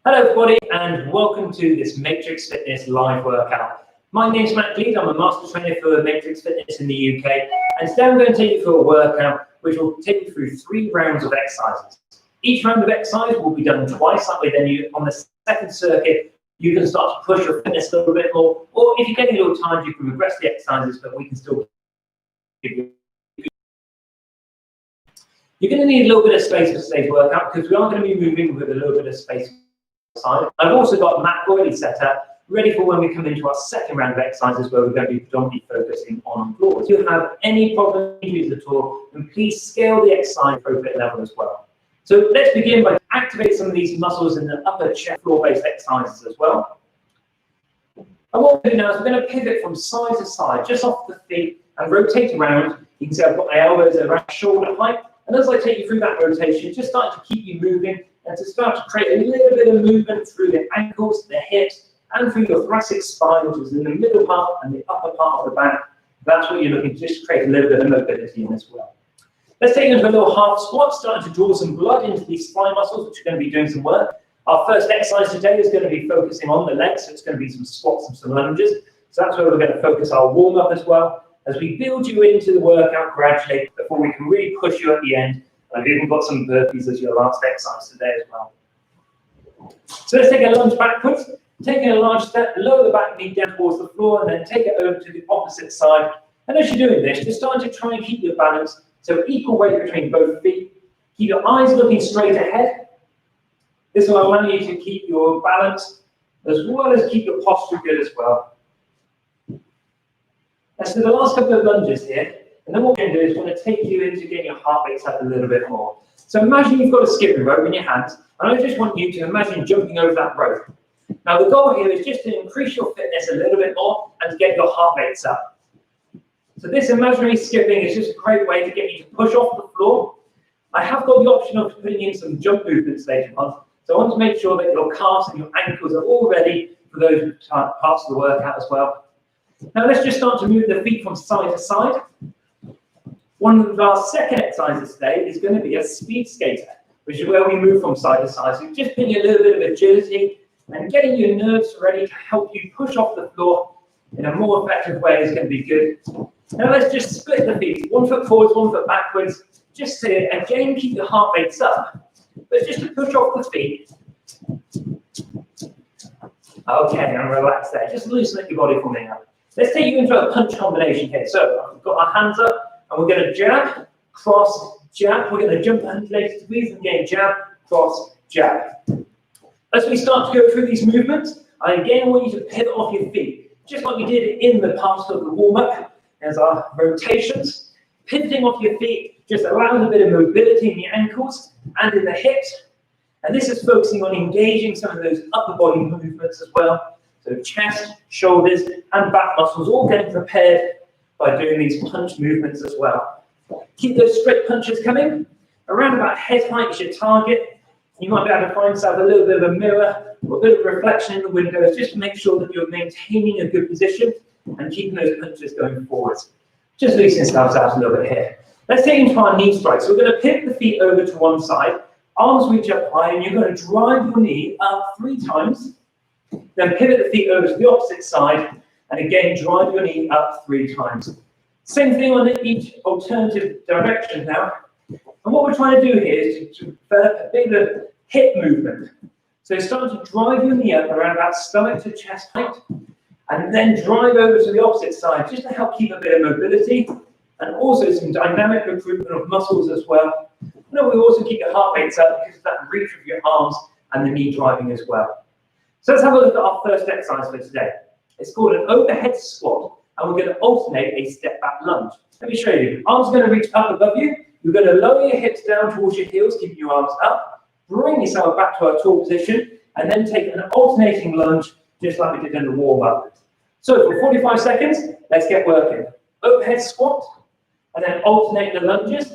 Hello everybody and welcome to this Matrix Fitness live workout. My name is Matt Gleed, I'm a master trainer for Matrix Fitness in the UK, and today I'm going to take you through a workout which will take you through 3 rounds of exercises. Each round of exercise will be done twice, that way then on the second circuit you can start to push your fitness a little bit more, or if you're getting a little tired you can regress the exercises, but we can still give you. You're going to need a little bit of space for today's workout because we are going to be moving with a little bit of space. I've also got a mat already set up, ready for when we come into our second round of exercises where we're going to be predominantly focusing on floors. If you have any problem issues at all, then please scale the exercise appropriate level as well. So let's begin by activating some of these muscles in the upper chest floor-based exercises as well. And what we're going to do now is we're going to pivot from side to side, just off the feet, and rotate around. You can see I've got my elbows around shoulder height, and as I take you through that rotation, just starting to keep you moving, and to start to create a little bit of movement through the ankles, the hips, and through your thoracic spine, which is in the middle part and the upper part of the back. That's what you're looking to just create a little bit of mobility in as well. Let's take into a little half squat, starting to draw some blood into these spine muscles, which are going to be doing some work. Our first exercise today is going to be focusing on the legs, so it's going to be some squats and some lunges. So that's where we're going to focus our warm-up as well, as we build you into the workout gradually before we can really push you at the end. I've even got some burpees as your last exercise today as well. So let's take a lunge backwards, taking a large step, lower the back knee down towards the floor, and then take it over to the opposite side. And as you're doing this, you're starting to try and keep your balance, so equal weight between both feet. Keep your eyes looking straight ahead. This will allow you to keep your balance, as well as keep your posture good as well. Let's do the last couple of lunges here. And then what we're going to do is we're going to take you into getting your heart rates up a little bit more. So imagine you've got a skipping rope in your hands, and I just want you to imagine jumping over that rope. Now the goal here is just to increase your fitness a little bit more and to get your heart rates up. So this imaginary skipping is just a great way to get you to push off the floor. I have got the option of putting in some jump movements later on, so I want to make sure that your calves and your ankles are all ready for those parts of the workout as well. Now let's just start to move the feet from side to side. One of our second exercises today is going to be a speed skater, which is where we move from side to side. So just putting a little bit of agility and getting your nerves ready to help you push off the floor in a more effective way is going to be good. Now let's just split the feet, 1 foot forwards, 1 foot backwards, just to again keep your heart rates up, but just to push off the feet. Okay, and relax there. Just loosen up your body for me now. Let's take you into a punch combination here. So I've got our hands up. And we're going to jab, cross, jab. We're going to jump and leg squeeze and again jab, cross, jab. As we start to go through these movements, I again want you to pivot off your feet, just like we did in the past of the warm-up. There's our rotations. Pivoting off your feet just allows a bit of mobility in the ankles and in the hips. And this is focusing on engaging some of those upper body movements as well. So chest, shoulders, and back muscles all getting prepared by doing these punch movements as well. Keep those straight punches coming. Around about head height is your target. You might be able to find yourself a little bit of a mirror or a bit of reflection in the windows just to make sure that you're maintaining a good position and keeping those punches going forwards. Just loosen yourselves out a little bit here. Let's take into our knee strikes. So we're going to pivot the feet over to one side. Arms reach up high and you're going to drive your knee up 3 times. Then pivot the feet over to the opposite side. And again, drive your knee up 3 times. Same thing on each alternative direction now. And what we're trying to do here is to develop a bit of hip movement. So start to drive your knee up around about stomach to chest height, and then drive over to the opposite side, just to help keep a bit of mobility, and also some dynamic recruitment of muscles as well. And we also keep your heart rates up because of that reach of your arms and the knee driving as well. So let's have a look at our first exercise for today. It's called an overhead squat, and we're going to alternate a step back lunge. Let me show you. Arms are going to reach up above you. You're going to lower your hips down towards your heels, keeping your arms up. Bring yourself back to our tall position, and then take an alternating lunge, just like we did in the warm-up. So for 45 seconds, let's get working. Overhead squat, and then alternate the lunges.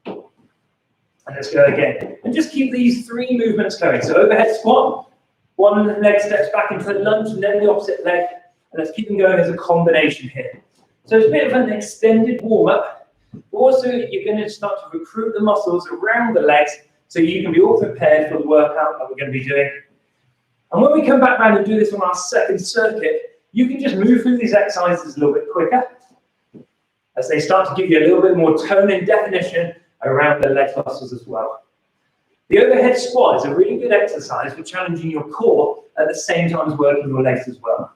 And let's go again. And just keep these 3 movements going. So overhead squat, one leg steps back into the lunge, and then the opposite leg. And let's keep them going as a combination here. So it's a bit of an extended warm-up. Also, you're going to start to recruit the muscles around the legs so you can be all prepared for the workout that we're going to be doing. And when we come back round and do this on our second circuit, you can just move through these exercises a little bit quicker as they start to give you a little bit more tone and definition around the leg muscles as well. The overhead squat is a really good exercise for challenging your core at the same time as working your legs as well.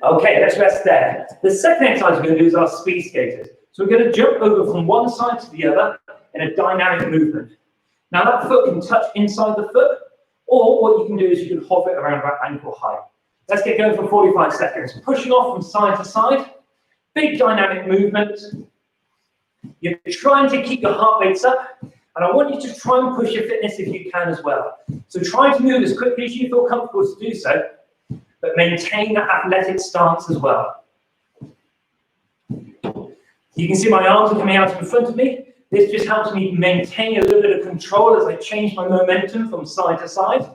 Okay, let's rest there. The second exercise we're going to do is our speed skaters. So we're going to jump over from one side to the other in a dynamic movement. Now that foot can touch inside the foot, or what you can do is you can hover it around about ankle height. Let's get going for 45 seconds. Pushing off from side to side, big dynamic movement. You're trying to keep your heart rates up, and I want you to try and push your fitness if you can as well. So try to move as quickly as you feel comfortable to do so, but maintain that athletic stance as well. You can see my arms are coming out in front of me. This just helps me maintain a little bit of control as I change my momentum from side to side.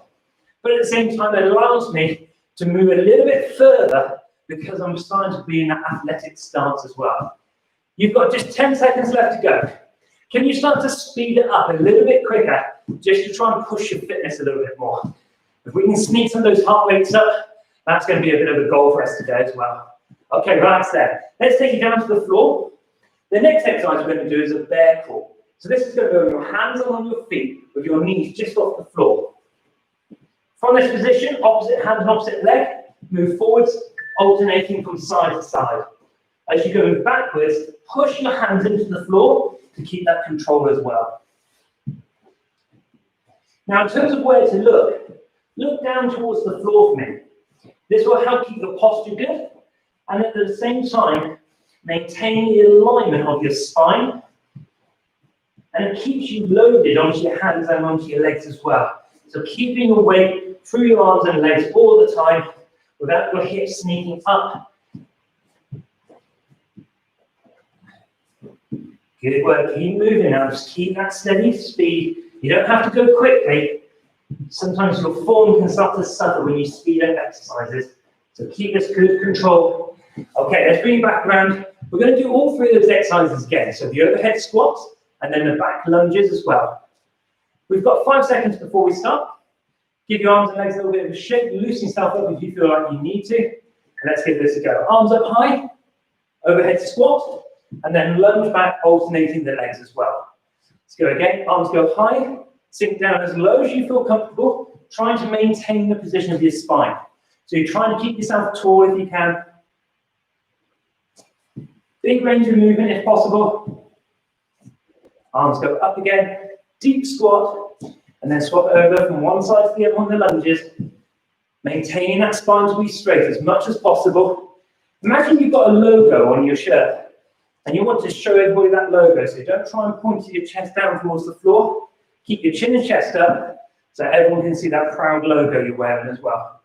But at the same time, it allows me to move a little bit further because I'm starting to be in that athletic stance as well. You've got just 10 seconds left to go. Can you start to speed it up a little bit quicker just to try and push your fitness a little bit more? If we can sneak some of those heart rates up, that's going to be a bit of a goal for us today as well. Okay, relax there. Let's take you down to the floor. The next exercise we're going to do is a bear crawl. So this is going to be on your hands and on your feet with your knees just off the floor. From this position, opposite hand and opposite leg, move forwards, alternating from side to side. As you go backwards, push your hands into the floor to keep that control as well. Now in terms of where to look down towards the floor for me. This will help keep your posture good, and at the same time, maintain the alignment of your spine, and it keeps you loaded onto your hands and onto your legs as well. So keeping your weight through your arms and legs all the time without your hips sneaking up. Good work, keep moving now, just keep that steady speed. You don't have to go quickly. Sometimes your form can start to suffer when you speed up exercises. So keep this good control. Okay, let's bring you back around. We're going to do all three of those exercises again. So the overhead squats and then the back lunges as well. We've got 5 seconds before we start. Give your arms and legs a little bit of a shake. Loosen yourself up if you feel like you need to. And let's give this a go. Arms up high, overhead squat, and then lunge back, alternating the legs as well. Let's go again. Arms go high, sink down as low as you feel comfortable, trying to maintain the position of your spine. So you're trying to keep yourself tall if you can. Big range of movement if possible. Arms go up again, deep squat, and then swap over from one side to the other on the lunges. Maintaining that spine to be straight as much as possible. Imagine you've got a logo on your shirt, and you want to show everybody that logo, so don't try and point your chest down towards the floor. Keep your chin and chest up, so everyone can see that proud logo you're wearing as well.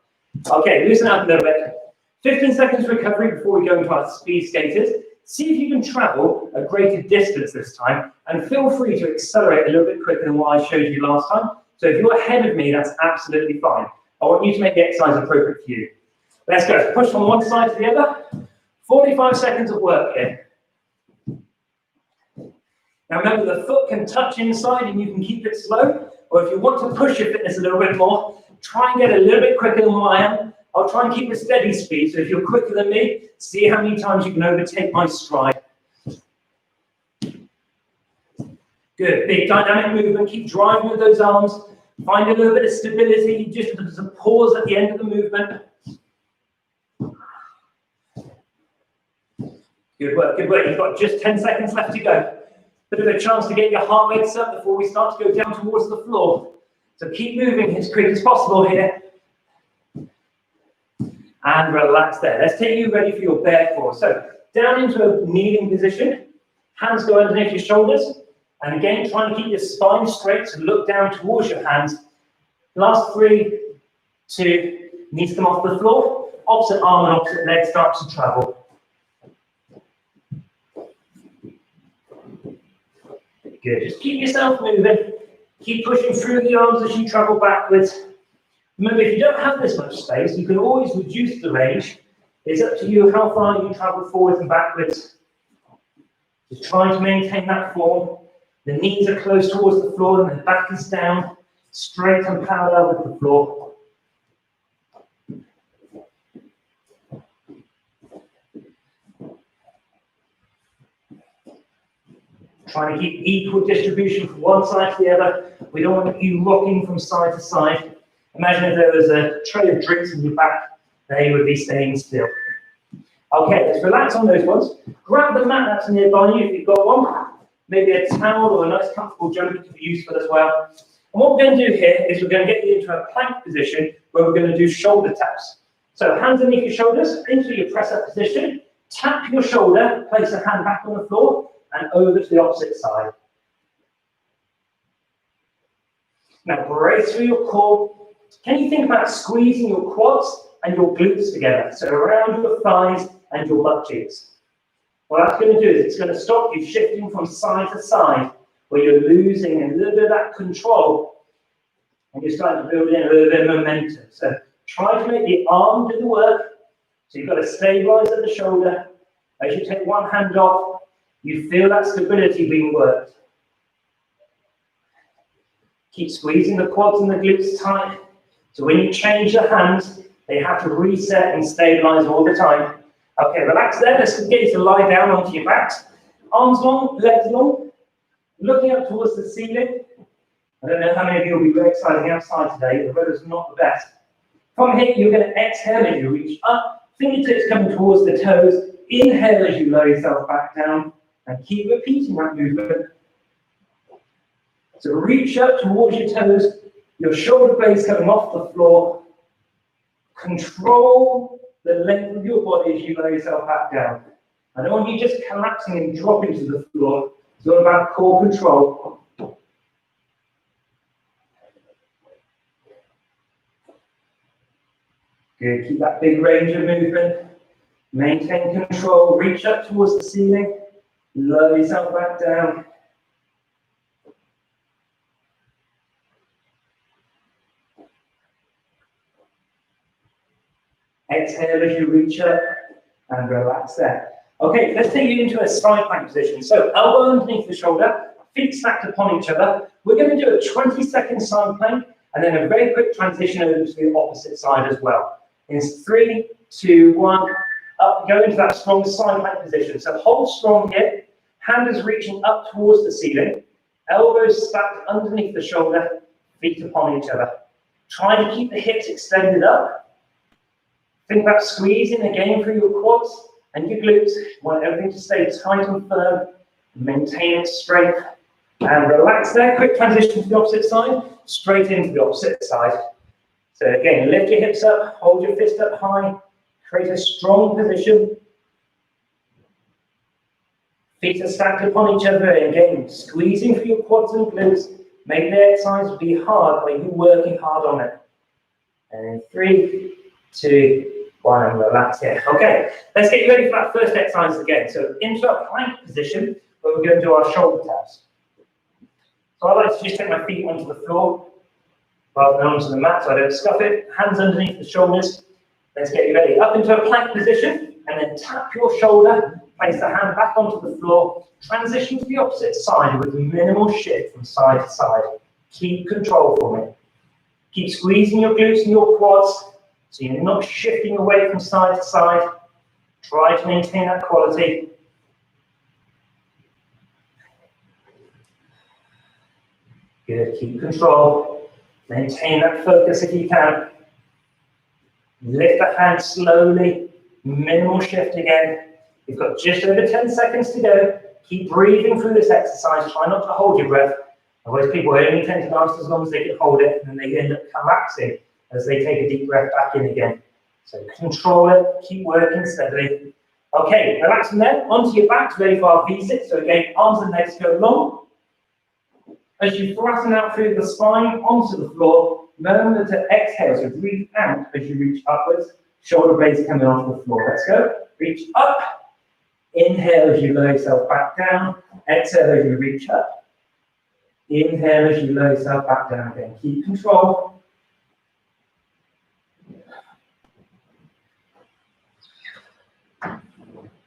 Okay, loosen up a little bit. 15 seconds recovery before we go into our speed skaters. See if you can travel a greater distance this time, and feel free to accelerate a little bit quicker than what I showed you last time. So if you're ahead of me, that's absolutely fine. I want you to make the exercise appropriate for you. Let's go. Push from one side to the other. 45 seconds of work here. Now remember, the foot can touch inside and you can keep it slow, or if you want to push your fitness a little bit more, try and get a little bit quicker than what I am. I'll try and keep a steady speed, so if you're quicker than me, see how many times you can overtake my stride. Good, big dynamic movement, keep driving with those arms. Find a little bit of stability, just as a pause at the end of the movement. Good work, good work. You've got just 10 seconds left to go. Bit of a chance to get your heart rates up before we start to go down towards the floor. So keep moving as quick as possible here. And relax there. Let's take you ready for your bear crawl. So down into a kneeling position. Hands go underneath your shoulders. And again, try and keep your spine straight, so look down towards your hands. Last 3, 2, knees come off the floor. Opposite arm and opposite leg starts to travel. Good, just keep yourself moving. Keep pushing through the arms as you travel backwards. Remember, if you don't have this much space, you can always reduce the range. It's up to you how far you travel forwards and backwards. Just trying to maintain that form. The knees are close towards the floor and the back is down, straight and parallel with the floor. Trying to keep equal distribution from one side to the other. We don't want you rocking from side to side. Imagine if there was a tray of drinks in your back, they would be staying still. Okay, let's relax on those ones. Grab the mat that's nearby you if you've got one. Maybe a towel or a nice comfortable jumper can be useful as well. And what we're going to do here is we're going to get you into a plank position where we're going to do shoulder taps. So hands underneath your shoulders, into your press up position, tap your shoulder, place a hand back on the floor, and over to the opposite side. Now brace through your core. Can you think about squeezing your quads and your glutes together? So around your thighs and your butt cheeks. What that's going to do is it's going to stop you shifting from side to side, where you're losing a little bit of that control, and you're starting to build in a little bit of momentum. So try to make the arm do the work. So you've got to stabilize at the shoulder. As you take one hand off, you feel that stability being worked. Keep squeezing the quads and the glutes tight. So when you change your hands, they have to reset and stabilize all the time. Okay, relax there. Let's get you to lie down onto your backs. Arms long, legs long. Looking up towards the ceiling. I don't know how many of you will be very excited outside today. The weather's not the best. From here, you're going to exhale as you reach up. Fingertips coming towards the toes. Inhale as you lower yourself back down. And keep repeating that movement. So reach up towards your toes. Your shoulder blades coming off the floor. Control the length of your body as you lower yourself back down. I don't want you just collapsing and dropping to the floor. It's all about core control. Good, keep that big range of movement. Maintain control, reach up towards the ceiling. Lower yourself back down. Exhale as you reach up and relax there. Okay, let's take you into a side plank position. So elbow underneath the shoulder, feet stacked upon each other. We're going to do a 20-second side plank and then a very quick transition over to the opposite side as well. In 3, 2, 1, up, go into that strong side plank position. So hold strong here, hand is reaching up towards the ceiling, elbows stacked underneath the shoulder, feet upon each other. Try to keep the hips extended up. Think about squeezing again through your quads and your glutes. You want everything to stay tight and firm, maintain its strength, and relax there. Quick transition to the opposite side, straight into the opposite side. So again, lift your hips up, hold your fist up high, create a strong position. Feet are stacked upon each other, again, squeezing through your quads and glutes. Make the exercise be hard, but you're working hard on it. And in 3, 2, 1, and relax here. Okay, let's get you ready for that first exercise again. So into a plank position where we're going to do our shoulder taps. So I like to just take my feet onto the floor rather than onto the mat so I don't scuff it. Hands underneath the shoulders. Let's get you ready. Up into a plank position and then tap your shoulder. Place the hand back onto the floor. Transition to the opposite side with minimal shift from side to side. Keep control for me. Keep squeezing your glutes and your quads so you're not shifting away from side to side. Try to maintain that quality. Good, keep control. Maintain that focus if you can. Lift the hand slowly, minimal shift again. You've got just over 10 seconds to go. Keep breathing through this exercise. Try not to hold your breath. Otherwise, people only tend to last as long as they can hold it, and then they end up collapsing as they take a deep breath back in again. So control it, keep working steadily. Okay, relax from there. Onto your backs, ready for our V-sit. So again, arms and legs go long. As you flatten out through the spine onto the floor, remember to exhale, so breathe out as you reach upwards. Shoulder blades coming off the floor. Let's go. Reach up. Inhale as you lower yourself back down. Exhale as you reach up. Inhale as you lower yourself back down again. Keep control.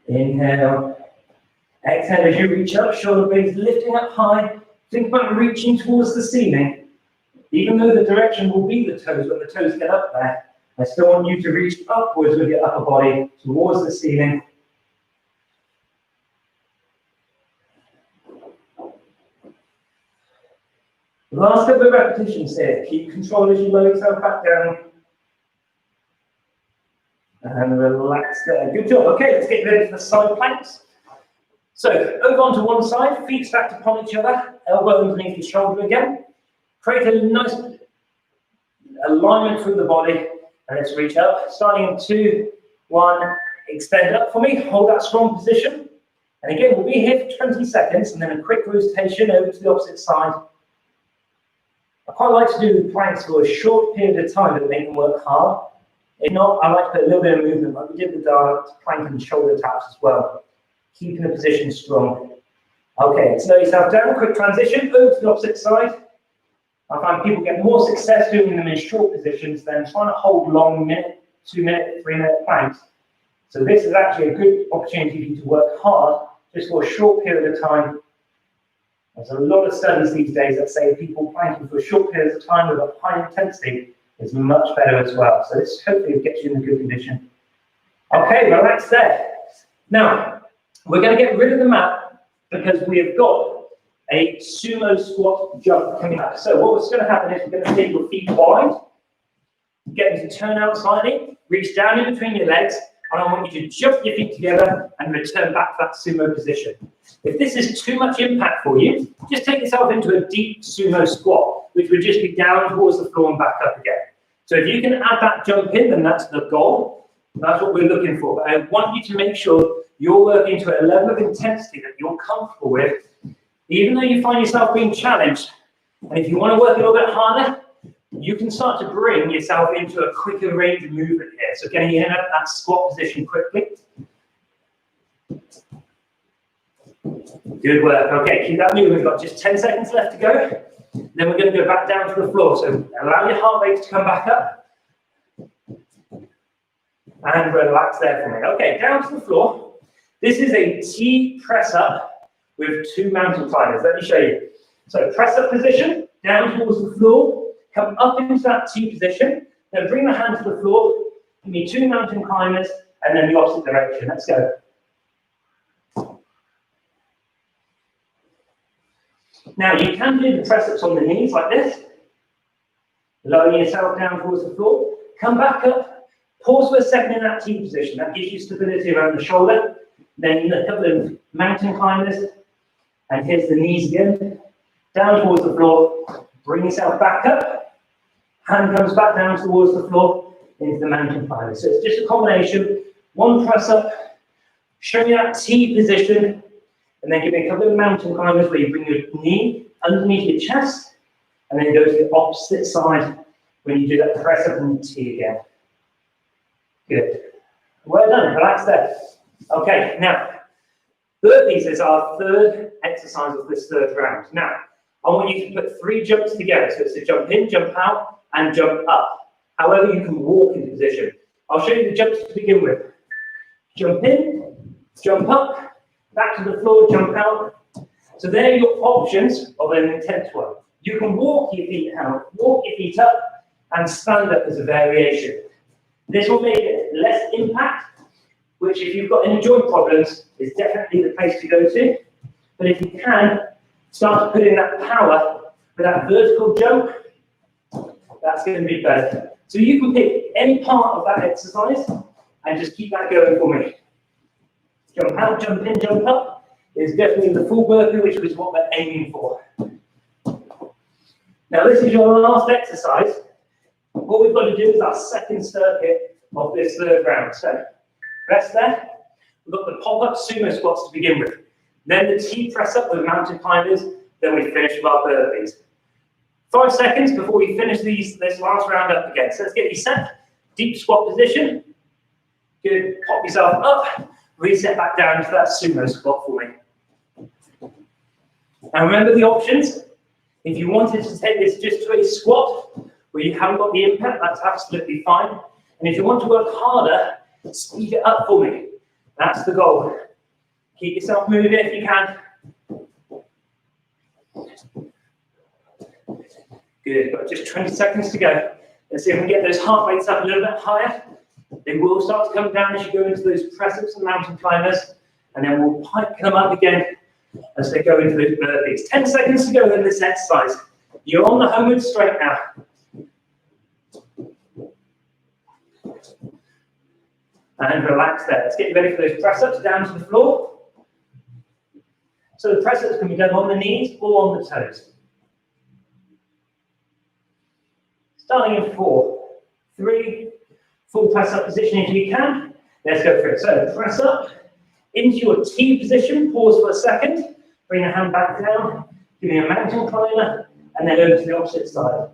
Inhale. Exhale as you reach up. Shoulder blades lifting up high. Think about reaching towards the ceiling. Even though the direction will be the toes, when the toes get up there, I still want you to reach upwards with your upper body towards the ceiling. Last couple of repetitions here. Keep control as you lower yourself back down. And relax there. Good job. Okay, let's get ready for the side planks. So, over onto one side, feet stacked upon each other, elbow underneath your shoulder again. Create a nice alignment through the body, and let's reach up. Starting in 2, 1, extend up for me, hold that strong position. And again, we'll be here for 20 seconds, and then a quick rotation over to the opposite side. I quite like to do planks for a short period of time, but make them work hard. If not, I like to put a little bit of movement, like we did with the plank and shoulder taps as well. Keeping the position strong. Okay, slow yourself down, quick transition, over to the opposite side. I find people get more success doing them in short positions than trying to hold long minute, 2-minute, 3-minute planks. So this is actually a good opportunity for you to work hard just for a short period of time. There's a lot of studies these days that say people planking for short periods of time with a high intensity is much better as well. So this hopefully gets you in a good condition. Okay, relax there. Now, we're going to get rid of the mat because we have got a sumo squat jump coming up. So what's going to happen is we're going to take your feet wide, get them to turn out slightly, reach down in between your legs, and I want you to jump your feet together and return back to that sumo position. If this is too much impact for you, just take yourself into a deep sumo squat, which would just be down towards the floor and back up again. So if you can add that jump in, then that's the goal. That's what we're looking for. But I want you to make sure you're working to a level of intensity that you're comfortable with, even though you find yourself being challenged. And if you want to work a little bit harder, you can start to bring yourself into a quicker range of movement here. So getting in at that squat position quickly. Good work. Okay, keep that moving. We've got just 10 seconds left to go. Then we're going to go back down to the floor. So allow your heart rate to come back up. And relax there for me. Okay, down to the floor. This is a T press up with 2 mountain climbers. Let me show you. So press up position, down towards the floor, come up into that T position, then bring the hand to the floor, give me 2 mountain climbers, and then the opposite direction. Let's go. Now you can do the press ups on the knees like this, lowering yourself down towards the floor, come back up, pause for a second in that T position. That gives you stability around the shoulder. Then a couple of mountain climbers, and here's the knees again, down towards the floor, bring yourself back up, hand comes back down towards the floor, into the mountain climbers. So it's just a combination, 1 press up, show me that T position, and then give me a couple of mountain climbers where you bring your knee underneath your chest, and then go to the opposite side when you do that press up and T again. Good. Well done, relax there. Okay, now, burpees is our third exercise of this third round. Now, I want you to put 3 jumps together. So it's a jump in, jump out, and jump up. However, you can walk into position. I'll show you the jumps to begin with. Jump in, jump up, back to the floor, jump out. So there are your options of an intense one. You can walk your feet out, walk your feet up, and stand up as a variation. This will make it less impact, which if you've got any joint problems, is definitely the place to go to. But if you can, start to put in that power with that vertical jump, that's going to be better. So you can pick any part of that exercise and just keep that going for me. Jump out, jump in, jump up is definitely the full burpee, which is what we're aiming for. Now this is your last exercise. What we've got to do is our second circuit of this third round. So rest there. We've got the pop-up sumo squats to begin with. Then the T press up with mountain climbers. Then we finish with our burpees. 5 seconds before we finish this last round up again. So let's get you set. Deep squat position. Good. Pop yourself up. Reset back down to that sumo squat for me. And remember the options. If you wanted to take this just to a squat where you haven't got the impact, that's absolutely fine. And if you want to work harder, speed it up for me. That's the goal. Keep yourself moving if you can. Good, got just 20 seconds to go. Let's see if we can get those heart rates up a little bit higher. They will start to come down as you go into those press-ups and mountain climbers, and then we'll pipe them up again as they go into those burpees. 10 seconds to go in this exercise. You're on the homeward straight now. And relax there. Let's get you ready for those press-ups down to the floor. So the press-ups can be done on the knees or on the toes. Starting in 4, 3, full press-up position if you can. Let's go for it. So press up into your T position. Pause for a second. Bring the hand back down. Give me a mountain climber, and then over to the opposite side.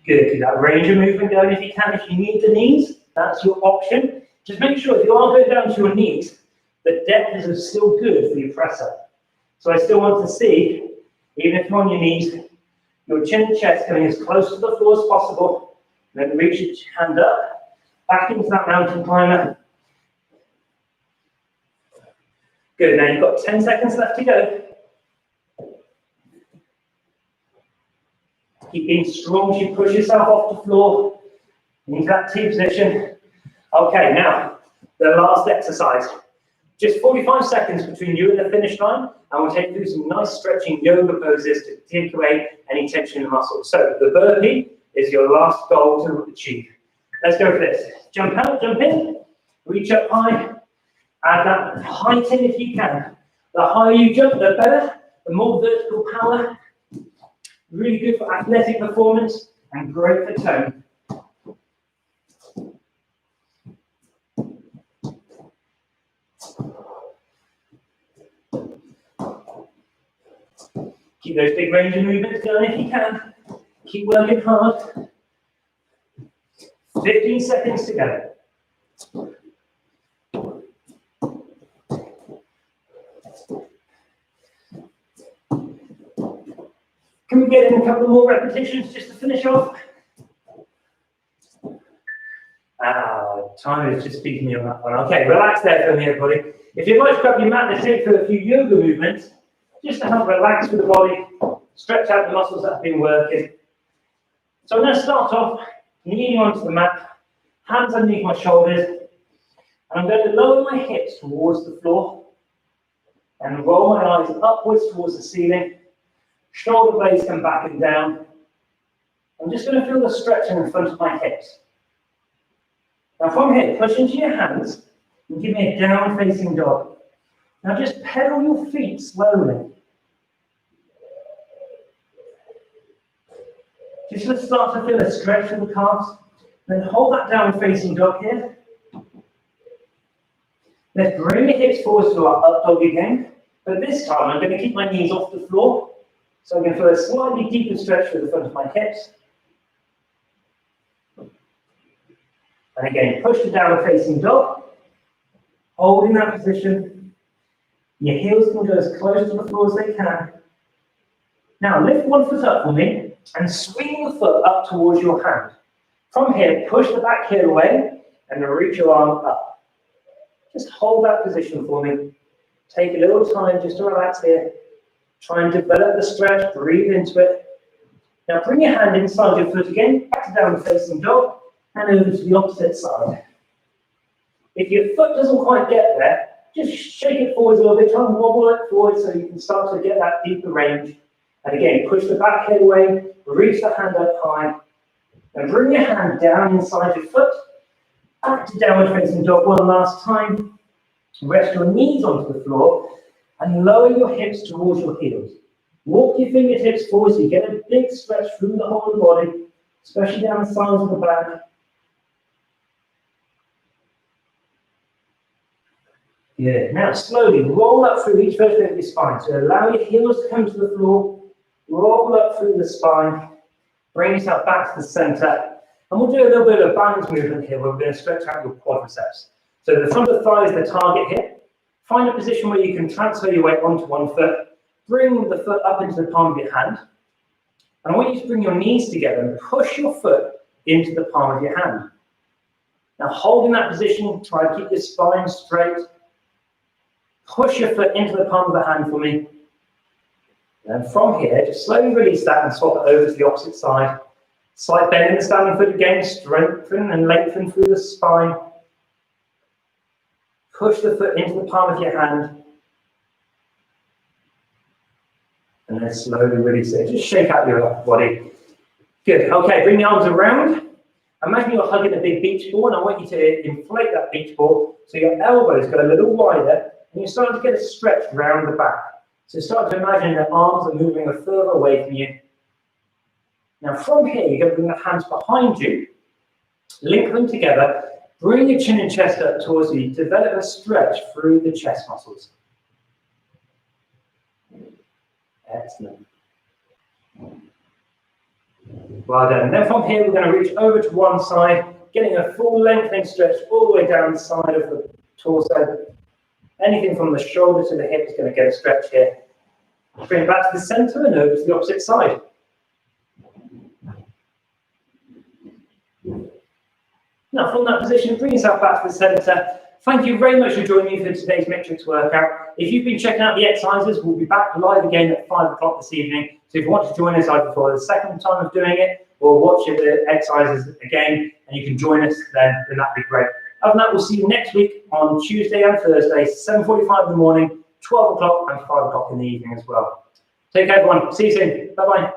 Good. Keep that range of movement going if you can. If you need the knees, that's your option. Just make sure if you are going down to your knees, the depth is still good for your press up. So I still want to see, even if you're on your knees, your chin and chest coming as close to the floor as possible. Then reach your hand up, back into that mountain climber. Good. Now you've got 10 seconds left to go. Keep being strong as you push yourself off the floor into that T position. Okay, now the last exercise. Just 45 seconds between you and the finish line, and we'll take you through some nice stretching yoga poses to take away any tension in the muscles. So the burpee is your last goal to achieve. Let's go for this. Jump out, jump in, reach up high, add that height in if you can. The higher you jump, the better, the more vertical power. Really good for athletic performance and great for tone. Keep those big range of movements going if you can. Keep working hard. 15 seconds to go. Can we get in a couple more repetitions just to finish off? Time is just speaking me on that one. Okay, relax there for me, everybody. If you'd like to grab your mat, let's take for a few yoga movements just to help relax with the body, stretch out the muscles that have been working. So I'm going to start off kneeling onto the mat, hands underneath my shoulders, and I'm going to lower my hips towards the floor and roll my eyes upwards towards the ceiling. Shoulder blades come back and down. I'm just going to feel the stretch in front of my hips. Now from here, push into your hands and give me a down facing dog. Now just pedal your feet slowly. Just to start to feel a stretch of the calves. Then hold that down facing dog here. Let's bring the hips forward to our up dog again. But this time I'm going to keep my knees off the floor. So I'm going to feel a slightly deeper stretch through the front of my hips. And again, push the downward facing dog. Hold in that position. Your heels can go as close to the floor as they can. Now lift one foot up for me and swing the foot up towards your hand. From here, push the back heel away and reach your arm up. Just hold that position for me. Take a little time just to relax here. Try and develop the stretch, breathe into it. Now bring your hand inside your foot again, back to downward facing dog, and over to the opposite side. If your foot doesn't quite get there, just shake it forwards a little bit, try and wobble it forward so you can start to get that deeper range. And again, push the back heel away, reach the hand up high, and bring your hand down inside your foot, back to downward facing dog one last time. Rest your knees onto the floor, and lower your hips towards your heels. Walk your fingertips forward so you get a big stretch through the whole of the body, especially down the sides of the back. Good. Now slowly roll up through each vertebra of your spine. So allow your heels to come to the floor, roll up through the spine, bring yourself back to the center. And we'll do a little bit of a balance movement here where we're going to stretch out your quadriceps. So the front of the thigh is the target here. Find a position where you can transfer your weight onto one foot. Bring the foot up into the palm of your hand. And I want you to bring your knees together and push your foot into the palm of your hand. Now hold in that position, try to keep your spine straight. Push your foot into the palm of the hand for me. And from here, just slowly release that and swap it over to the opposite side. Slight bend in the standing foot again, strengthen and lengthen through the spine. Push the foot into the palm of your hand. then slowly release it. Just shake out your upper body. Good. Okay, bring the arms around. Imagine you're hugging a big beach ball, and I want you to inflate that beach ball so your elbows go a little wider, and you're starting to get a stretch round the back. So start to imagine the arms are moving further away from you. Now from here, you're going to bring the hands behind you, link them together, bring your chin and chest up towards you, develop a stretch through the chest muscles. Excellent. Well done. Then from here, we're going to reach over to one side, getting a full lengthening stretch all the way down the side of the torso. Anything from the shoulder to the hip is going to get a stretch here. Bring it back to the center and over to the opposite side. Now from that position, bring yourself back to the center. Thank you very much for joining me for today's metrics workout. If you've been checking out the exercises, we'll be back live again at 5 o'clock this evening. So if you want to join us either for the second time of doing it or watch the exercises again, and you can join us then that'd be great. Other than that, we'll see you next week on Tuesday and Thursday, 7:45 in the morning, 12 o'clock and 5 o'clock in the evening as well. Take care, everyone. See you soon. Bye-bye.